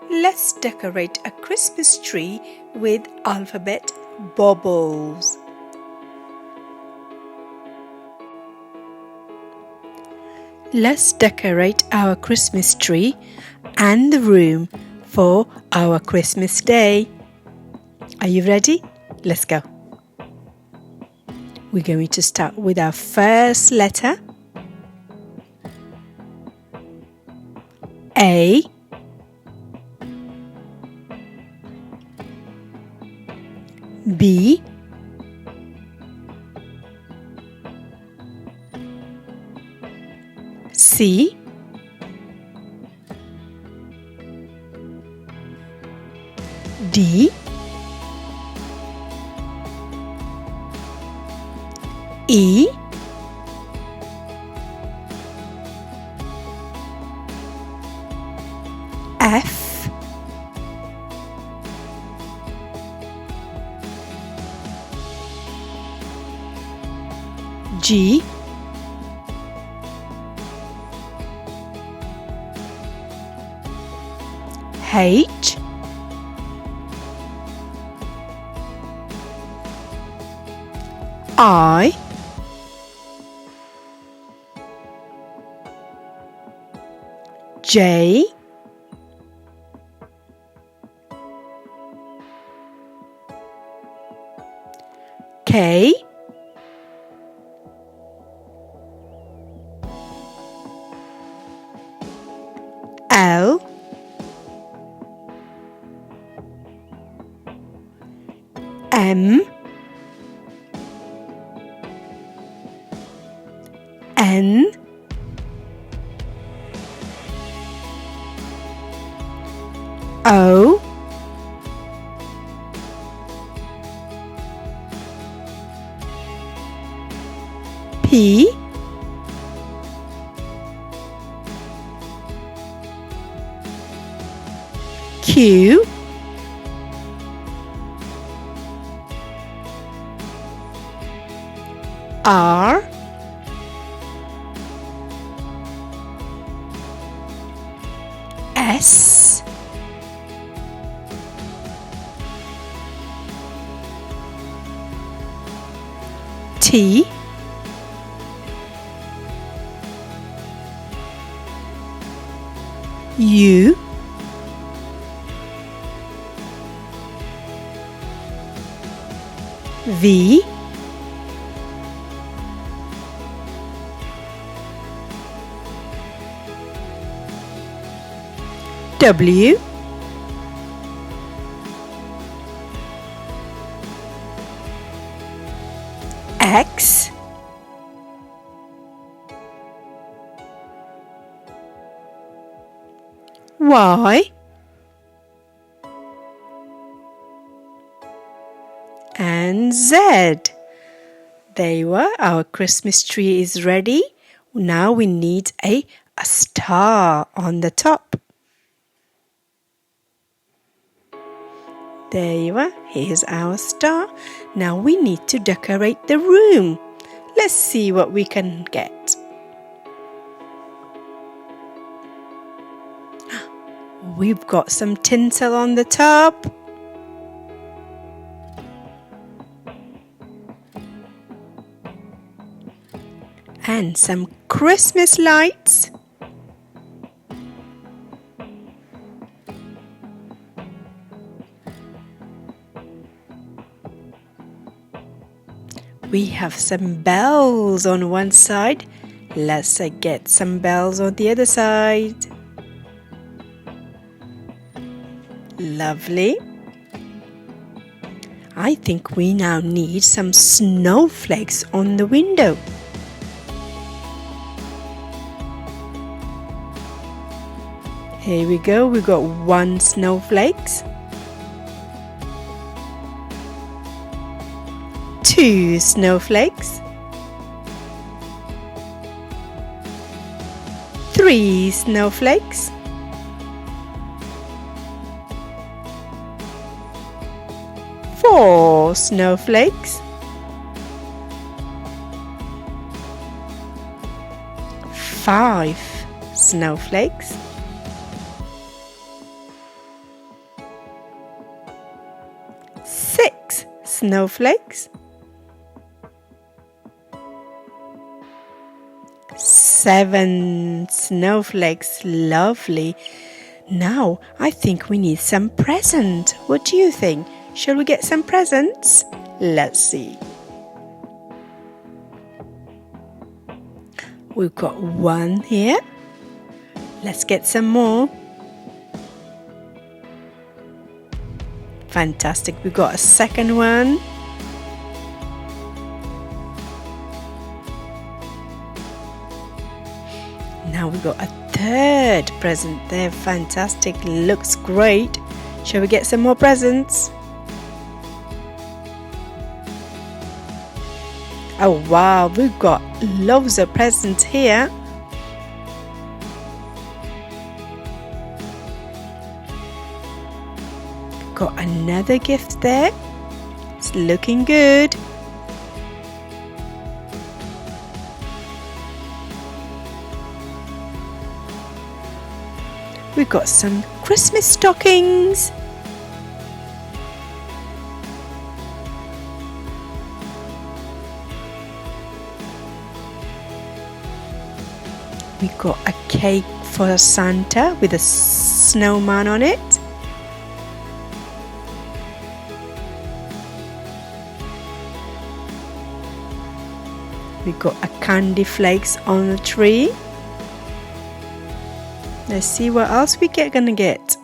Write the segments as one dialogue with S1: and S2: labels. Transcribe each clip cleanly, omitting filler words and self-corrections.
S1: Let's decorate a Christmas tree with alphabet Baubles. Let's decorate our Christmas tree and the room for our Christmas day. Are you ready? Let's go. We're going to start with our first letter, A. B. C. D. E. F. G. H. I. J. K. L. M. N. O. P. Q. R. S. T. U. V. W. X. Y. And Z. There you are. Our Christmas tree is ready. Now we need a star on the top. There you are. Here's our star. Now we need to decorate the room. Let's see what we can get. We've got some tinsel on the top. And some Christmas lights. We have some bells on one side. Let's get some bells on the other side. Lovely. I think we now need some snowflakes on the window. Here we go. We got 1 snowflakes. 2 snowflakes. 3 snowflakes. 4 snowflakes. 5 snowflakes. snowflakes. 7 snowflakes. Lovely. Now, I think we need some present. What do you think? Shall we get some presents? Let's see. We've got 1 here. Let's get some more. Fantastic. We've got a second one. Now we've got a third present there. Fantastic. Looks great. Shall we get some more presents? Oh wow, we've got loads of presents here. Got another gift there. It's looking good. We've got some Christmas stockings. We got a cake for Santa with a snowman on it. We got a candy flakes on the tree. Let's see what else we gonna get.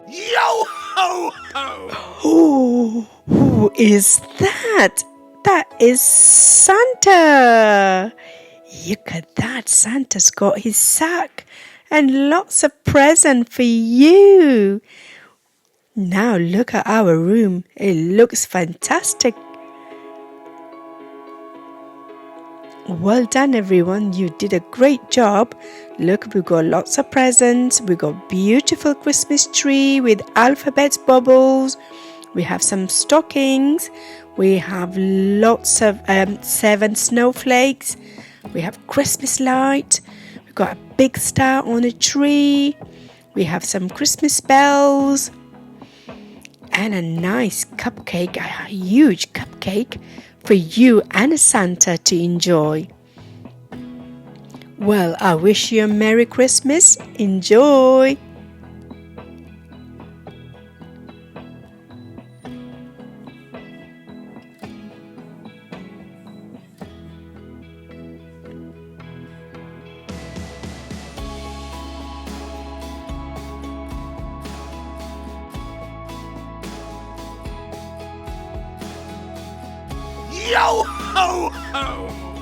S2: Yo ho ho!
S1: Oh, who is that? That is Santa. Look at that. Santa's got his sack and lots of presents for you. Now look at our room. It looks fantastic. Well done, everyone. You did a great job. Look, we got lots of presents. We got beautiful Christmas tree with alphabet bubbles. We have some stockings. We have lots of 7 snowflakes. We have Christmas light. We've got a big star on a tree. We have some Christmas bells. And a nice cupcake, a huge cupcake for you and Santa to enjoy. Well, I wish you a Merry Christmas. Enjoy!
S2: Yo ho ho!